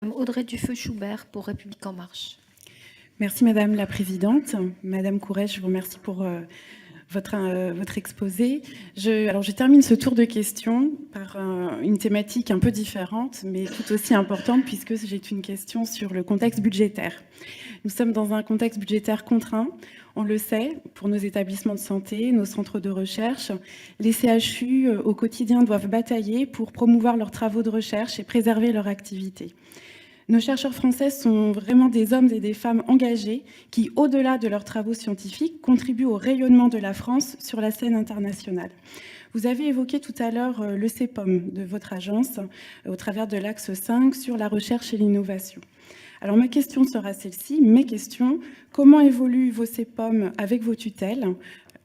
Audrey Dufeu-Schubert pour République En Marche. Merci Madame la Présidente. Madame Courrèges, je vous remercie pour votre exposé. Je termine ce tour de questions par une thématique un peu différente, mais tout aussi importante, puisque j'ai une question sur le contexte budgétaire. Nous sommes dans un contexte budgétaire contraint, on le sait, pour nos établissements de santé, nos centres de recherche. Les CHU, au quotidien, doivent batailler pour promouvoir leurs travaux de recherche et préserver leur activité. Nos chercheurs français sont vraiment des hommes et des femmes engagés qui, au-delà de leurs travaux scientifiques, contribuent au rayonnement de la France sur la scène internationale. Vous avez évoqué tout à l'heure le CEPOM de votre agence au travers de l'axe 5 sur la recherche et l'innovation. Alors ma question sera celle-ci, comment évoluent vos CEPOM avec vos tutelles ?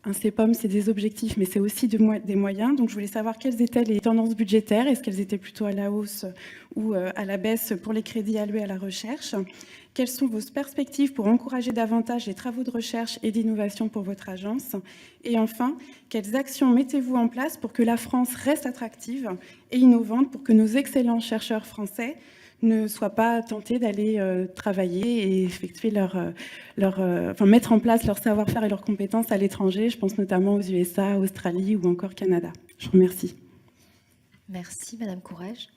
Un CEPOM, c'est des objectifs, mais c'est aussi des moyens. Donc, je voulais savoir quelles étaient les tendances budgétaires. Est-ce qu'elles étaient plutôt à la hausse ou à la baisse pour les crédits alloués à la recherche ? Quelles sont vos perspectives pour encourager davantage les travaux de recherche et d'innovation pour votre agence ? Et enfin, quelles actions mettez-vous en place pour que la France reste attractive et innovante, pour que nos excellents chercheurs français ne soient pas tentés d'aller travailler et effectuer mettre en place leur savoir-faire et leurs compétences à l'étranger. Je pense notamment aux USA, Australie ou encore Canada. Je vous remercie. Merci, Madame Courrèges.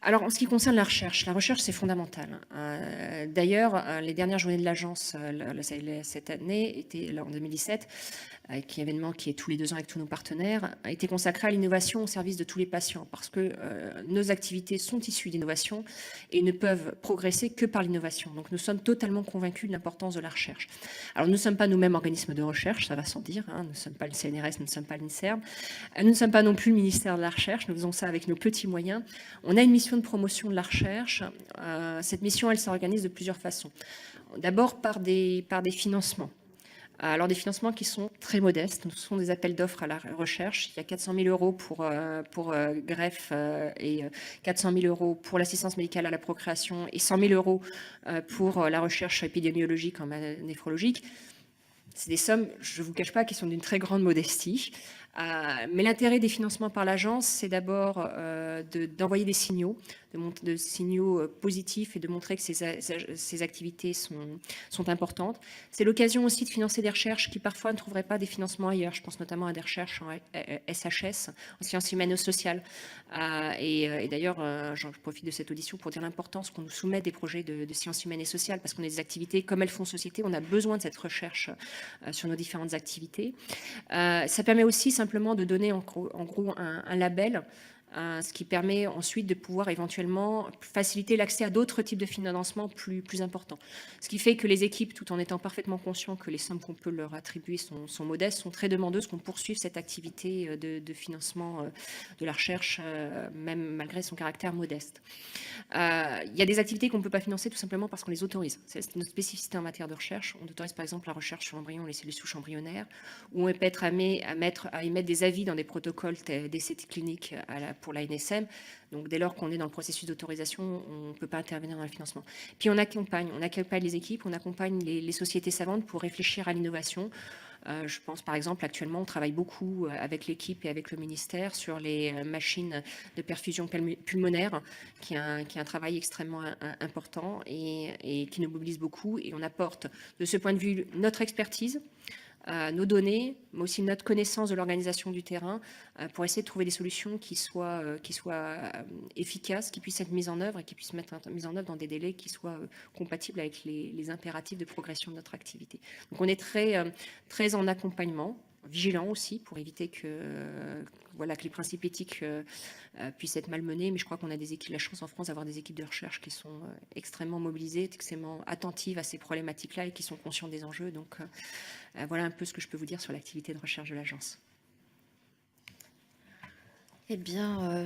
Alors, en ce qui concerne la recherche c'est fondamental. D'ailleurs, les dernières journées de l'agence cette année, étaient en 2017, avec un événement qui est tous les 2 ans avec tous nos partenaires, a été consacré à l'innovation au service de tous les patients, parce que nos activités sont issues d'innovation et ne peuvent progresser que par l'innovation. Donc, nous sommes totalement convaincus de l'importance de la recherche. Alors, nous ne sommes pas nous-mêmes organismes de recherche, ça va sans dire, hein, nous ne sommes pas le CNRS, nous ne sommes pas l'INSERM, nous ne sommes pas non plus le ministère de la Recherche, nous faisons ça avec nos petits moyens. On a une mission de promotion de la recherche. Cette mission, elle s'organise de plusieurs façons. D'abord par des financements. Alors des financements qui sont très modestes. Ce sont des appels d'offres à la recherche. Il y a 400 000 euros pour greffe et 400 000 euros pour l'assistance médicale à la procréation et 100 000 euros pour la recherche épidémiologique en néphrologique. C'est des sommes, je ne vous cache pas, qui sont d'une très grande modestie. Mais l'intérêt des financements par l'agence, c'est d'abord d'envoyer des signaux, de signaux positifs et de montrer que ces activités sont importantes. C'est l'occasion aussi de financer des recherches qui parfois ne trouveraient pas des financements ailleurs. Je pense notamment à des recherches en SHS, en sciences humaines et sociales. Et d'ailleurs, je profite de cette audition pour dire l'importance qu'on nous soumette des projets de sciences humaines et sociales, parce qu'on a des activités, comme elles font société, on a besoin de cette recherche sur nos différentes activités. Ça permet aussi simplement de donner en gros un label, ce qui permet ensuite de pouvoir éventuellement faciliter l'accès à d'autres types de financement plus importants. Ce qui fait que les équipes, tout en étant parfaitement conscients que les sommes qu'on peut leur attribuer sont modestes, sont très demandeuses qu'on poursuive cette activité de financement de la recherche, même malgré son caractère modeste. Il y a des activités qu'on ne peut pas financer tout simplement parce qu'on les autorise. C'est notre spécificité en matière de recherche. On autorise par exemple la recherche sur l'embryon, les cellules souches embryonnaires, où on peut être amené à émettre des avis dans des protocoles d'essais cliniques pour la NSM. Donc dès lors qu'on est dans le processus d'autorisation, on ne peut pas intervenir dans le financement. Puis on accompagne les équipes, on accompagne les sociétés savantes pour réfléchir à l'innovation. Je pense par exemple, actuellement, on travaille beaucoup avec l'équipe et avec le ministère sur les machines de perfusion pulmonaire, qui est un travail extrêmement important et qui nous mobilise beaucoup. Et on apporte de ce point de vue notre expertise, nos données, mais aussi notre connaissance de l'organisation du terrain pour essayer de trouver des solutions qui soient efficaces, qui puissent être mises en œuvre et qui puissent être mises en œuvre dans des délais qui soient compatibles avec les impératifs de progression de notre activité. Donc on est très en accompagnement, vigilant aussi pour éviter que les principes éthiques puissent être malmenés. Mais je crois qu'on a la chance en France d'avoir des équipes de recherche qui sont extrêmement mobilisées, extrêmement attentives à ces problématiques-là et qui sont conscientes des enjeux. Donc voilà un peu ce que je peux vous dire sur l'activité de recherche de l'agence. Eh bien,